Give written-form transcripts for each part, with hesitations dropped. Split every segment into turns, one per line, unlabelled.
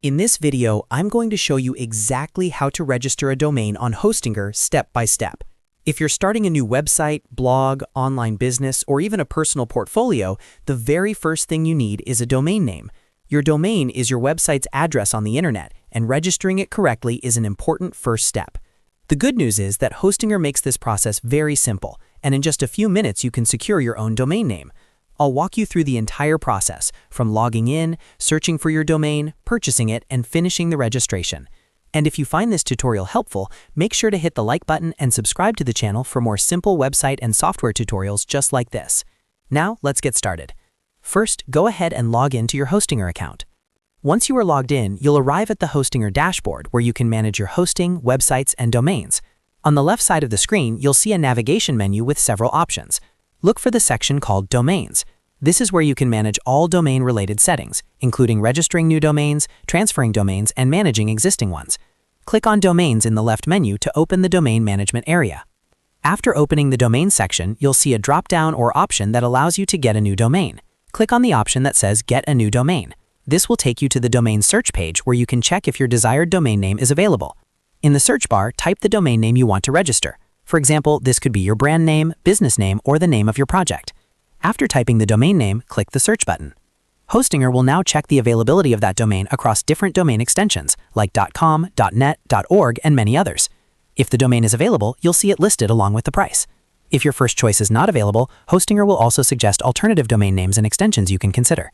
In this video, I'm going to show you exactly how to register a domain on Hostinger step by step. If you're starting a new website, blog, online business, or even a personal portfolio, the very first thing you need is a domain name. Your domain is your website's address on the internet, and registering it correctly is an important first step. The good news is that Hostinger makes this process very simple, and in just a few minutes you can secure your own domain name. I'll walk you through the entire process, from logging in, searching for your domain, purchasing it, and finishing the registration. And if you find this tutorial helpful, make sure to hit the like button and subscribe to the channel for more simple website and software tutorials just like this. Now, let's get started. First, go ahead and log in to your Hostinger account. Once you are logged in, you'll arrive at the Hostinger dashboard where you can manage your hosting, websites, and domains. On the left side of the screen, you'll see a navigation menu with several options. Look for the section called Domains. This is where you can manage all domain-related settings, including registering new domains, transferring domains, and managing existing ones. Click on Domains in the left menu to open the Domain Management area. After opening the Domain section, you'll see a drop-down or option that allows you to get a new domain. Click on the option that says Get a New Domain. This will take you to the domain search page where you can check if your desired domain name is available. In the search bar, type the domain name you want to register. For example, this could be your brand name, business name, or the name of your project. After typing the domain name, click the search button. Hostinger will now check the availability of that domain across different domain extensions like .com, .net, .org, and many others. If the domain is available, you'll see it listed along with the price. If your first choice is not available, Hostinger will also suggest alternative domain names and extensions you can consider.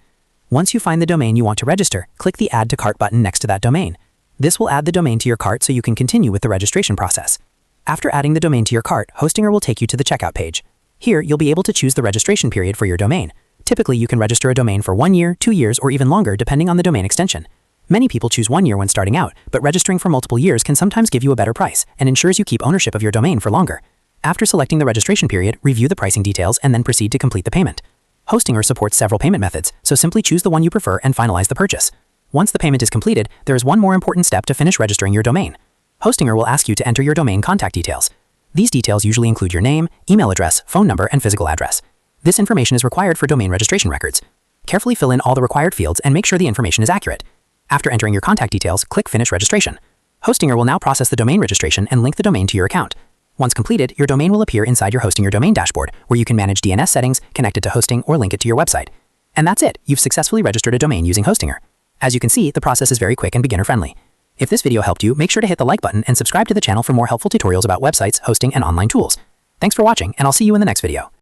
Once you find the domain you want to register, click the Add to Cart button next to that domain. This will add the domain to your cart so you can continue with the registration process. After adding the domain to your cart, Hostinger will take you to the checkout page. Here, you'll be able to choose the registration period for your domain. Typically, you can register a domain for 1 year, 2 years, or even longer depending on the domain extension. Many people choose 1 year when starting out, but registering for multiple years can sometimes give you a better price and ensures you keep ownership of your domain for longer. After selecting the registration period, review the pricing details and then proceed to complete the payment. Hostinger supports several payment methods, so simply choose the one you prefer and finalize the purchase. Once the payment is completed, there is one more important step to finish registering your domain. Hostinger will ask you to enter your domain contact details. These details usually include your name, email address, phone number, and physical address. This information is required for domain registration records. Carefully fill in all the required fields and make sure the information is accurate. After entering your contact details, click Finish Registration. Hostinger will now process the domain registration and link the domain to your account. Once completed, your domain will appear inside your Hostinger domain dashboard, where you can manage DNS settings, connect it to hosting, or link it to your website. And that's it, you've successfully registered a domain using Hostinger. As you can see, the process is very quick and beginner-friendly. If this video helped you, make sure to hit the like button and subscribe to the channel for more helpful tutorials about websites, hosting, and online tools. Thanks for watching, and I'll see you in the next video.